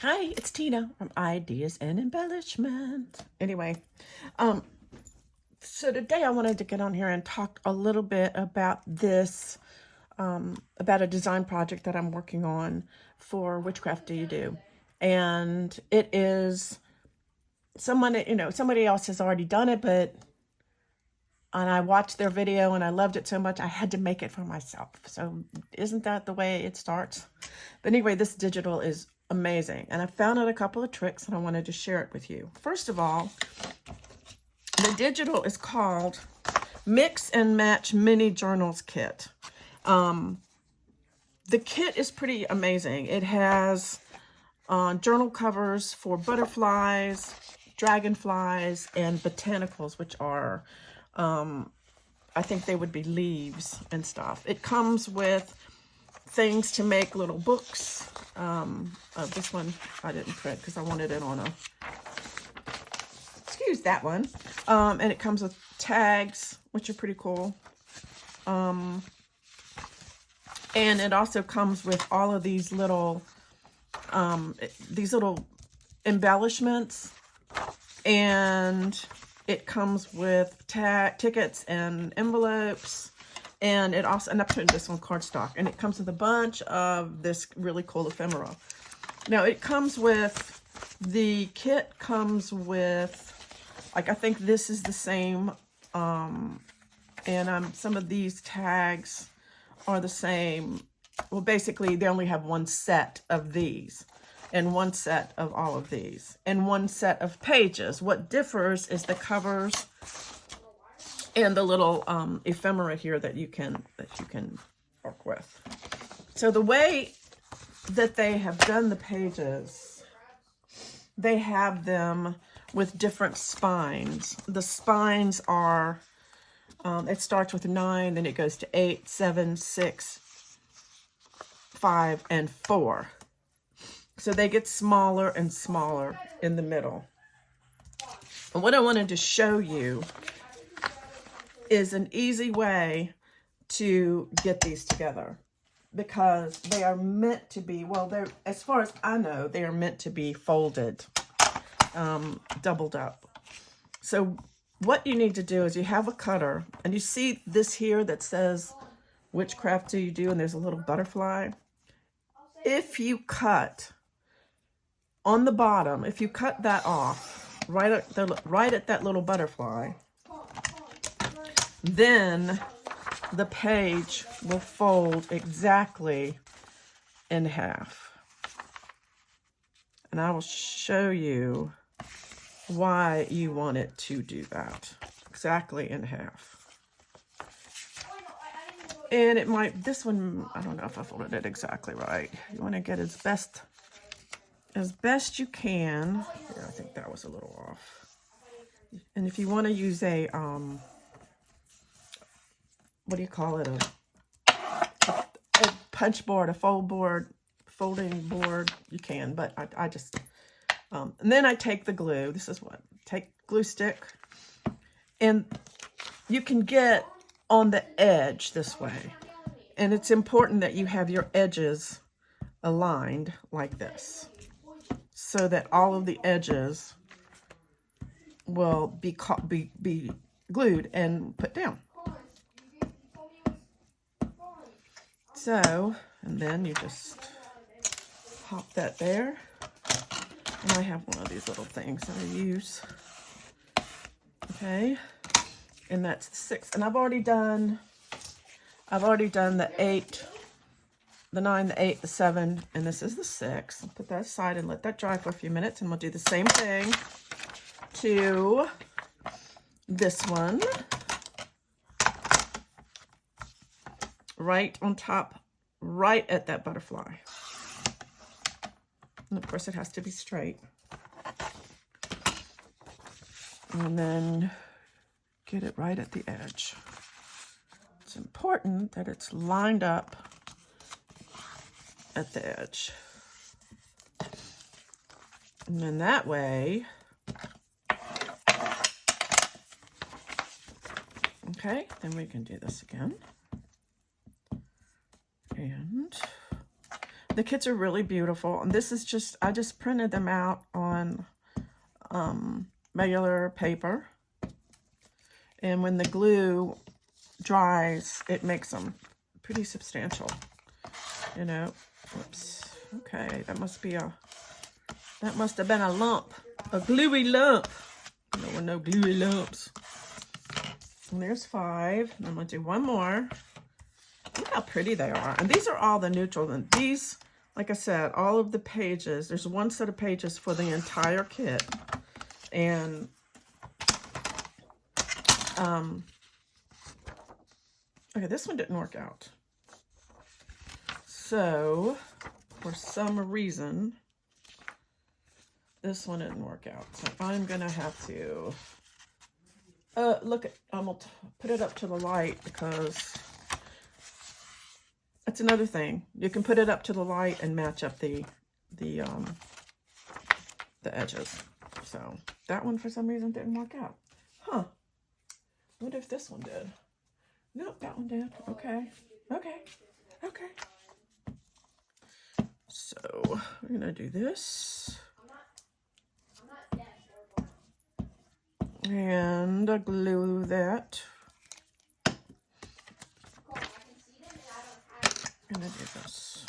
Hi, it's Tina from Ideas and Embellishment. Anyway, so today I wanted to get on here and talk a little bit about this, about a design project that I'm working on for WhichCraft DoYouDo. And it is someone, somebody else has already done it, and I watched their video and I loved it so much, I had to make it for myself. So isn't that the way it starts? But anyway, this digital is amazing. And I found out a couple of tricks and I wanted to share it with you. First of all, the digital is called Mix and Match Mini Journals Kit. The kit is pretty amazing. It has journal covers for butterflies, dragonflies, and botanicals, which are, I think they would be leaves and stuff. It comes with things to make little books. This one I didn't print because I wanted it on a, excuse that one. And it comes with tags, which are pretty cool. And it also comes with all of these little embellishments, and it comes with tickets and envelopes, and it also, and I put this on cardstock, and it comes with a bunch of this really cool ephemera. Now it comes with, the kit comes with, like, I think this is the same, and some of these tags are the same. Well, basically they only have one set of these and one set of all of these and one set of pages. What differs is the covers and the little ephemera here that you can work with. So the way that they have done the pages, they have them with different spines. The spines are, it starts with 9, then it goes to 8, 7, 6, 5, and 4. So they get smaller and smaller in the middle. And what I wanted to show you is an easy way to get these together, because they are meant to be, well, they're, as far as I know, they are meant to be folded, doubled up. So what you need to do is you have a cutter, and you see this here that says WhichCraft DoYouDo, and there's a little butterfly. If you cut on the bottom, if you cut that off right at that little butterfly, then the page will fold exactly in half. And I will show you why you want it to do that, exactly in half. And it might, this one, I don't know if I folded it exactly right. You want to get as best you can. Here, I think that was a little off. And if you want to use a, what do you call it? A punch board, a folding board, you can, but I just, and then I take the glue. This is what, take glue stick, and you can get on the edge this way. And it's important that you have your edges aligned like this, so that all of the edges will be glued and put down. So, and then you just pop that there. And I have one of these little things that I use. Okay, and that's the 6. And I've already done the 8, the 9, the 8, the 7, and this is the 6. I'll put that aside and let that dry for a few minutes, and we'll do the same thing to this one. Right on top, right at that butterfly. And of course it has to be straight. And then get it right at the edge. It's important that it's lined up at the edge. And then that way, okay, then we can do this again. And The kits are really beautiful. And this is just, I just printed them out on regular paper. And when the glue dries, it makes them pretty substantial, you know. Whoops. Okay, that must have been a lump, a gluey lump. No gluey lumps. And there's 5. And I'm gonna do one more. Look how pretty they are. And these are all the neutral. And these, like I said, all of the pages, there's one set of pages for the entire kit. And okay, this one didn't work out. So, for some reason, this one didn't work out. So I'm gonna have to I'm gonna put it up to the light, because that's another thing. You can put it up to the light and match up the edges. So that one for some reason didn't work out. Huh. What if this one did? Nope, that one did. Okay. Okay. Okay. So we're gonna do this. And glue that. I'm gonna do this.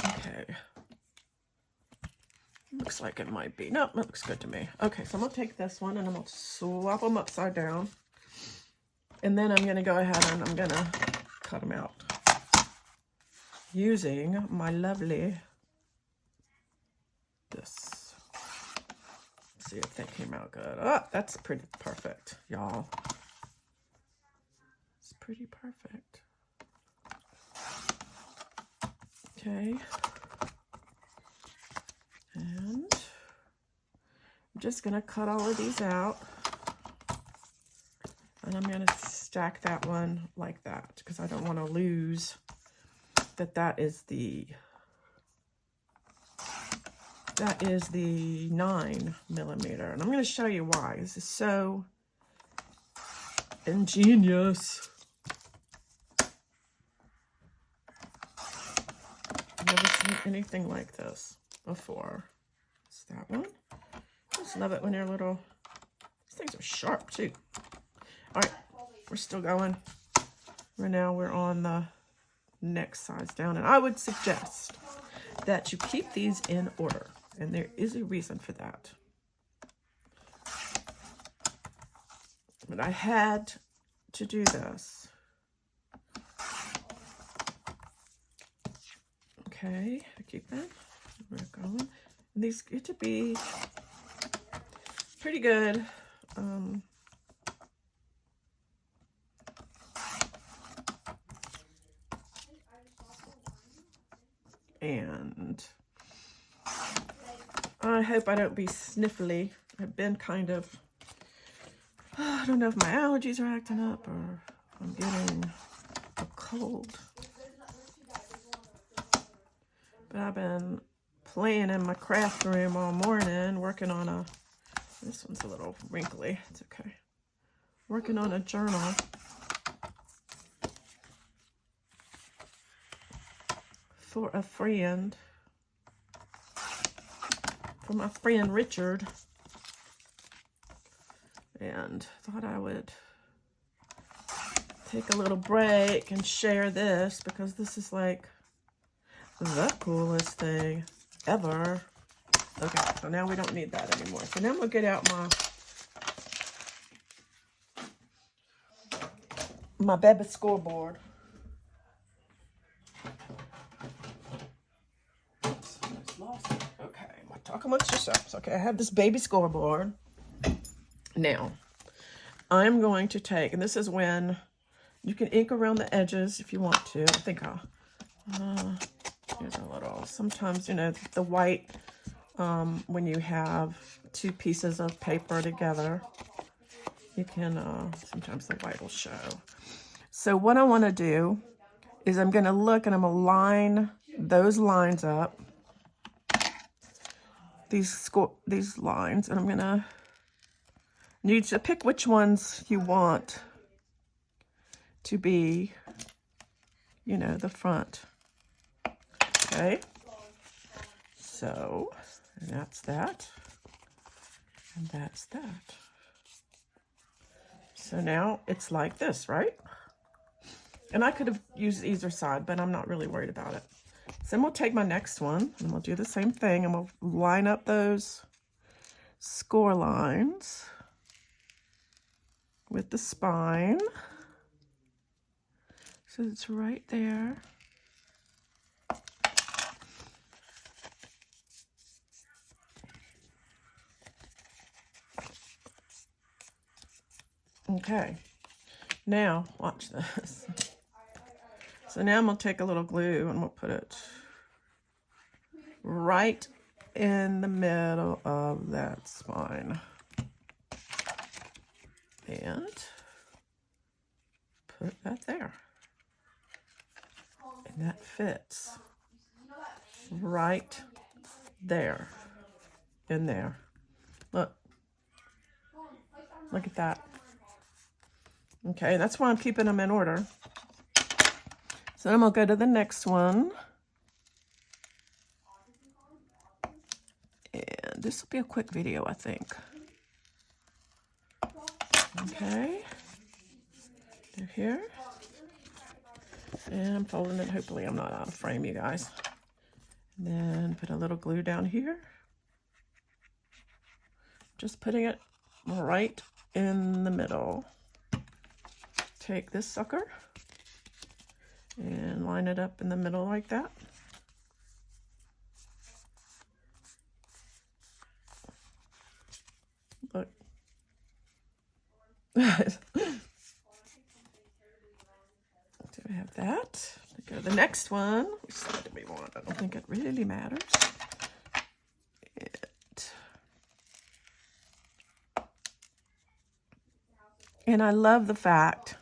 Okay. Looks like it might be. Nope, that looks good to me. Okay, so I'm gonna take this one and I'm gonna swap them upside down. And then I'm gonna go ahead and I'm gonna cut them out using my lovely this. See if they came out good. Oh, that's pretty perfect, y'all. It's pretty perfect. Okay. And I'm just gonna cut all of these out. And I'm gonna stack that one like that, because I don't want to lose that is the 9mm. And I'm going to show you why. This is so ingenious. I've never seen anything like this before. It's that one. I just love it when they're little. These things are sharp too. All right, we're still going. Right now we're on the next size down, and I would suggest that you keep these in order. And there is a reason for that. But I had to do this. Okay, I keep that. We're going. And these get to be pretty good. And I hope I don't be sniffly. I've been kind of, I don't know if my allergies are acting up or I'm getting a cold. But I've been playing in my craft room all morning, working on this one's a little wrinkly, it's okay. Working on a journal. For a friend. For my friend Richard. And thought I would take a little break and share this, because this is like the coolest thing ever. Okay, so now we don't need that anymore. So now we'll get out my baby scoreboard. Oops, I just lost it. Okay, talk amongst yourselves. Okay, I have this baby scoreboard. Now, I'm going to take, and this is when you can ink around the edges if you want to. I think I'll, here's a little, sometimes, you know, the white, when you have two pieces of paper together, you can, sometimes the white will show. So what I want to do is I'm going to look and I'm going to line those lines up, these lines, and I'm going to need to pick which ones you want to be you know, the front. Okay. So that's that. And that's that. So now it's like this, right? And I could have used either side, but I'm not really worried about it. So then we'll take my next one and we'll do the same thing and we'll line up those score lines with the spine. So it's right there. Okay, now watch this. So now I'm gonna take a little glue and we'll put it right in the middle of that spine. And put that there. And that fits right there, in there. Look at that. Okay, that's why I'm keeping them in order. So then I'm gonna go to the next one. And this will be a quick video, I think. Okay, they're here. And I'm folding it. Hopefully I'm not out of frame, you guys. And then put a little glue down here. Just putting it right in the middle. Take this sucker and line it up in the middle like that. Look. So we have that. Go to the next one. Which side do we want? I don't think it really matters. And I love the fact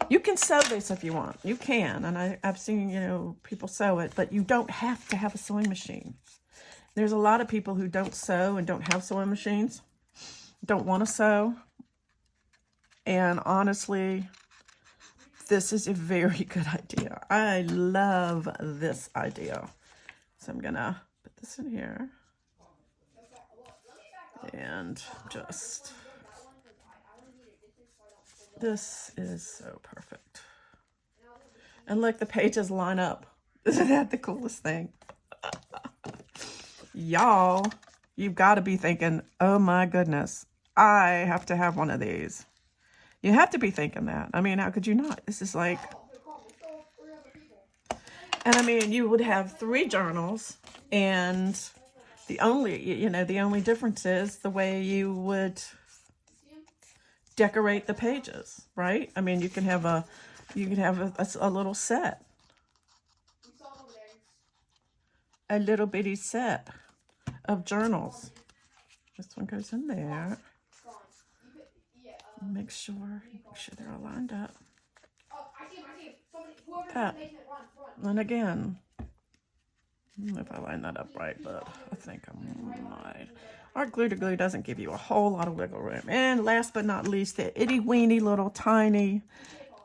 you can sew this if you want. You can, and I've seen, you know, people sew it, but you don't have to have a sewing machine. There's a lot of people who don't sew and don't have sewing machines, don't want to sew. And honestly, this is a very good idea. I love this idea. So I'm gonna put this in here and just, this is so perfect. And look, the pages line up. Isn't that the coolest thing? Y'all, you've got to be thinking, oh my goodness, I have to have one of these. You have to be thinking that. I mean, how could you not? This is like, and I mean, you would have 3 journals, and the only, you know, the only difference is the way you would decorate the pages, right? I mean, you can have a little set, a little bitty set of journals. This one goes in there. Make sure they're all lined up. That. And again, I don't know if I line that up right, but I think I might. Our glue to glue doesn't give you a whole lot of wiggle room. And last but not least, the itty weeny little tiny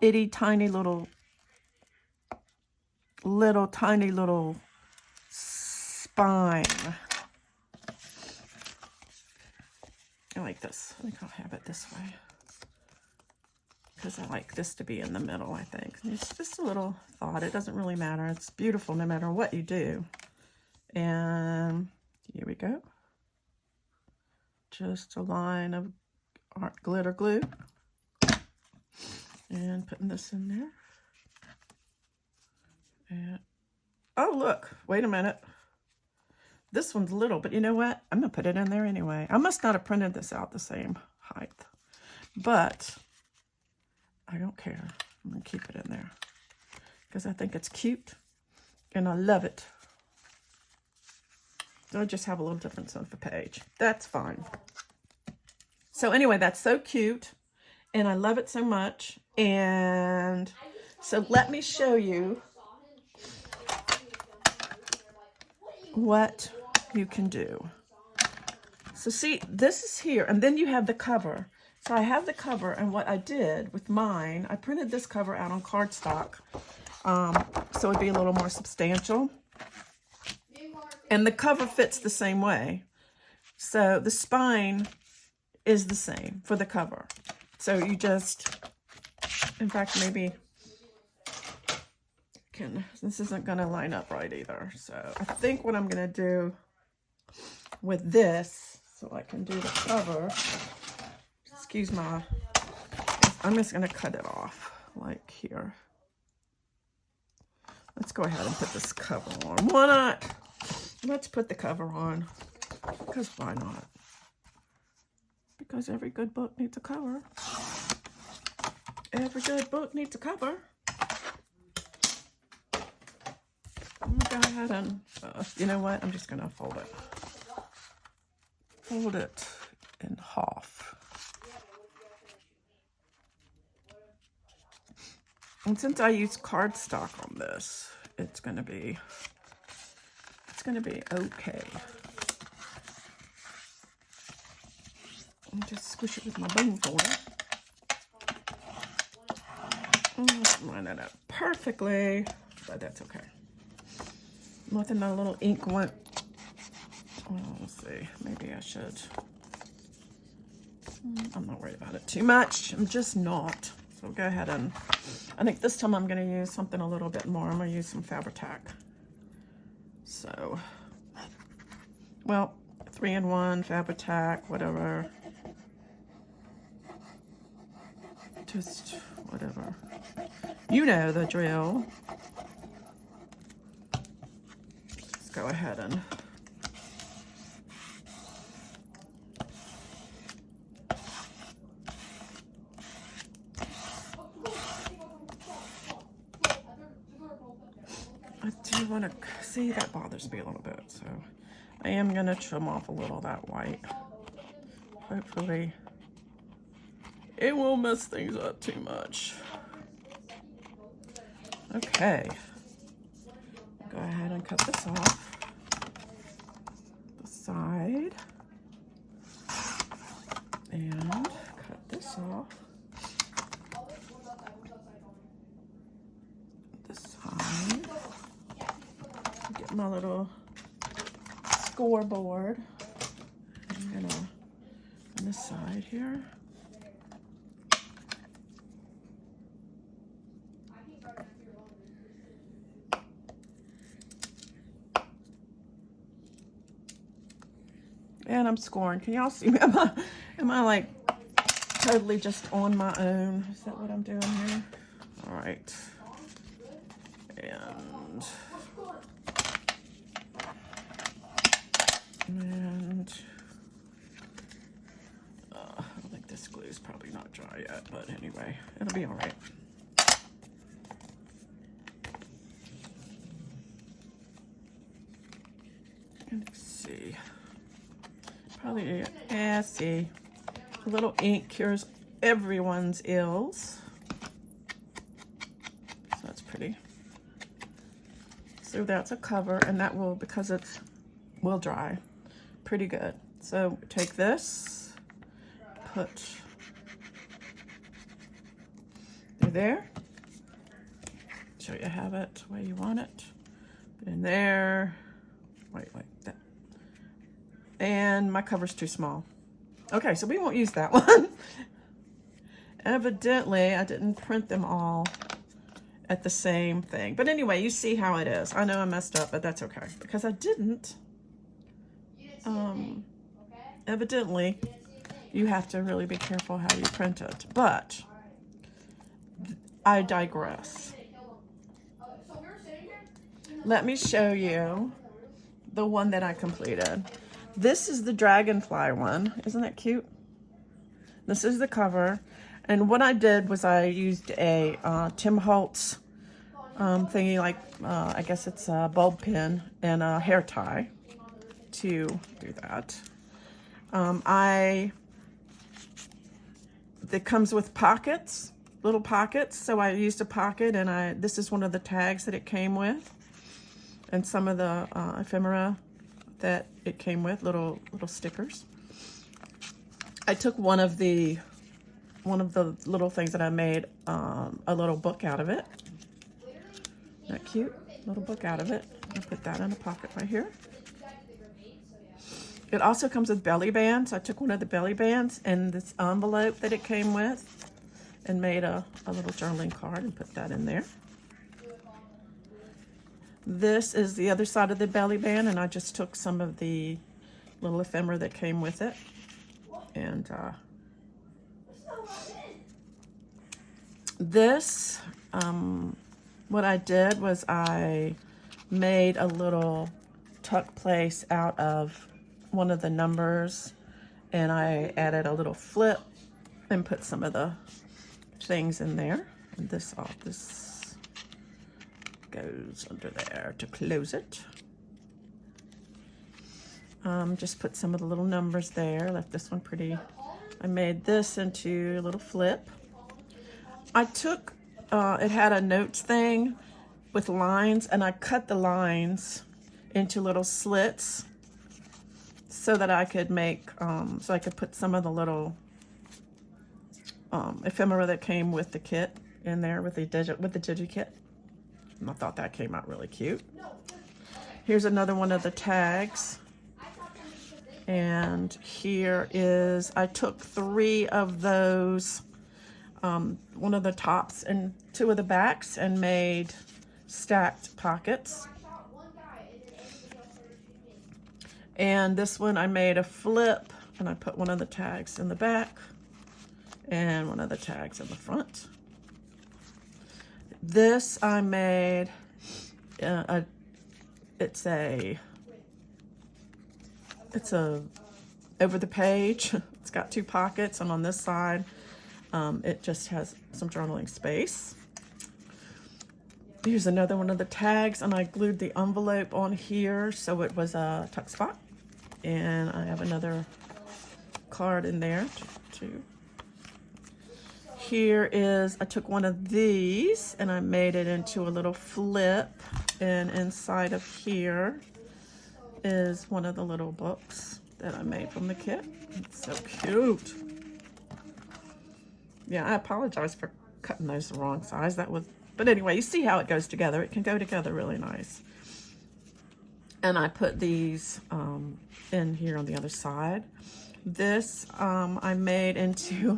little tiny little spine. I like this. I think I'll have it this way, because I like this to be in the middle, I think. It's just a little thought. It doesn't really matter. It's beautiful no matter what you do. And here we go. Just a line of art glitter glue. And putting this in there. And, oh, look. Wait a minute. This one's little, but you know what? I'm going to put it in there anyway. I must not have printed this out the same height. But I don't care. I'm going to keep it in there because I think it's cute and I love it. I'll just have a little difference on the page. That's fine. So anyway, that's so cute and I love it so much. And so let me show you what you can do. So see, this is here, and then you have the cover. So I have the cover, and what I did with mine, I printed this cover out on cardstock, so it'd be a little more substantial. And the cover fits the same way. So the spine is the same for the cover. So you just, in fact, maybe this isn't gonna line up right either. So I think what I'm gonna do with this, so I can do the cover, excuse my, I'm just gonna cut it off like here. Let's go ahead and put this cover on. Why not? Let's put the cover on, because why not? Because every good book needs a cover. Every good book needs a cover. I'm gonna go ahead and, you know what? I'm just gonna fold it. Fold it in half. And since I use cardstock on this, it's gonna be okay. And just squish it with my bone folder. Line that up perfectly, but that's okay. Nothing, a little ink went. Oh, let's see. Maybe I should. I'm not worried about it too much. I'm just not. So go ahead and, I think this time I'm going to use something a little bit more. I'm going to use some Fabri-Tac. So, well, 3-in-1, Fabri-Tac, whatever. Just whatever. You know the drill. Let's go ahead and I do want to see, that bothers me a little bit, so I am going to trim off a little of that white. Hopefully it won't mess things up too much. Okay, go ahead and cut this off the side and cut this off this side. Get my little scoreboard. I'm gonna on this side here. And I'm scoring. Can y'all see me? Am I like totally just on my own? Is that what I'm doing here? All right. And I think this glue is probably not dry yet, but anyway, it'll be all right. Let's see. Probably, yeah, see. A little ink cures everyone's ills. So that's pretty. So that's a cover, and that will, because it will dry pretty good. So take this, put there. Show you have it the way you want it. Put in there. Wait, like that. And my cover's too small. Okay, so we won't use that one. Evidently, I didn't print them all at the same thing. But anyway, you see how it is. I know I messed up, but that's okay. Because I didn't. Evidently, you have to really be careful how you print it. But I digress. Let me show you the one that I completed. This is the dragonfly one. Isn't that cute? This is the cover. And what I did was I used a Tim Holtz thingy, like I guess it's a bulb pin and a hair tie to do that. It comes with pockets, little pockets. So I used a pocket, and this is one of the tags that it came with, and some of the ephemera that it came with, little stickers. I took one of the one of the little things that I made a little book out of it. Isn't that cute? Little book out of it. I put that in a pocket right here. It also comes with belly bands. I took one of the belly bands and this envelope that it came with and made a little journaling card and put that in there. This is the other side of the belly band, and I just took some of the little ephemera that came with it. And this, what I did was I made a little tuck place out of one of the numbers, and I added a little flip and put some of the things in there. And this goes under there to close it. Just put some of the little numbers there, left this one pretty. I made this into a little flip. I took, it had a notes thing with lines, and I cut the lines into little slits so that I could make, so I could put some of the little ephemera that came with the kit in there with the digi kit. And I thought that came out really cute. Here's another one of the tags. And here is, I took 3 of those, one of the tops and 2 of the backs, and made stacked pockets. And this one I made a flip, and I put one of the tags in the back and one of the tags in the front. This I made it's a over the page. It's got 2 pockets, and on this side it just has some journaling space. Here's another one of the tags, and I glued the envelope on here so it was a tuck spot. And I have another card in there too. Here is, I took one of these and I made it into a little flip, and inside of here is one of the little books that I made from the kit. It's so cute. Yeah, I apologize for cutting those the wrong size. But anyway, you see how it goes together. It can go together really nice. And I put these in here on the other side. This I made into a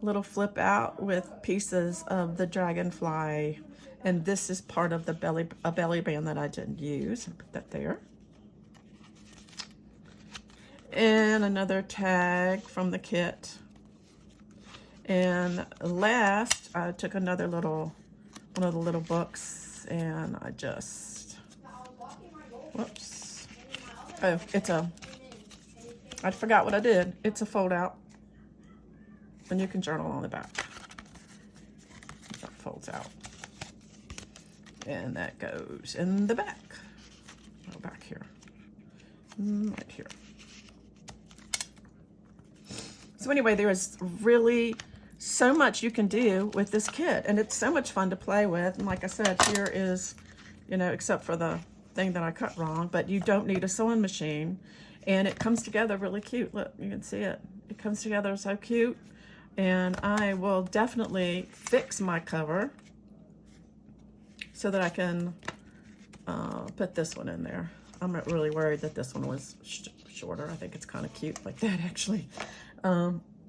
little flip out with pieces of the dragonfly, and this is part of the belly band that I didn't use. I put that there. And another tag from the kit. And last, I took one of the little books, and I just, whoops. Oh, I forgot what I did. It's a fold out, and you can journal on the back. That folds out, and that goes in the back. Go back here, right here. So anyway, there is really so much you can do with this kit, and it's so much fun to play with. And like I said, here is, except for the thing that I cut wrong, but you don't need a sewing machine, and it comes together really cute. Look, you can see it. It comes together so cute, and I will definitely fix my cover so that I can put this one in there. I'm not really worried that this one was shorter. I think it's kind of cute like that, actually.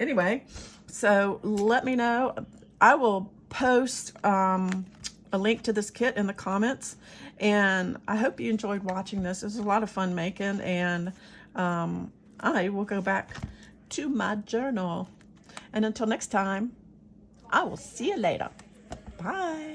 Anyway, so let me know. I will post a link to this kit in the comments, and I hope you enjoyed watching this. It was a lot of fun making, and I will go back to my journal. And until next time, I will see you later. Bye.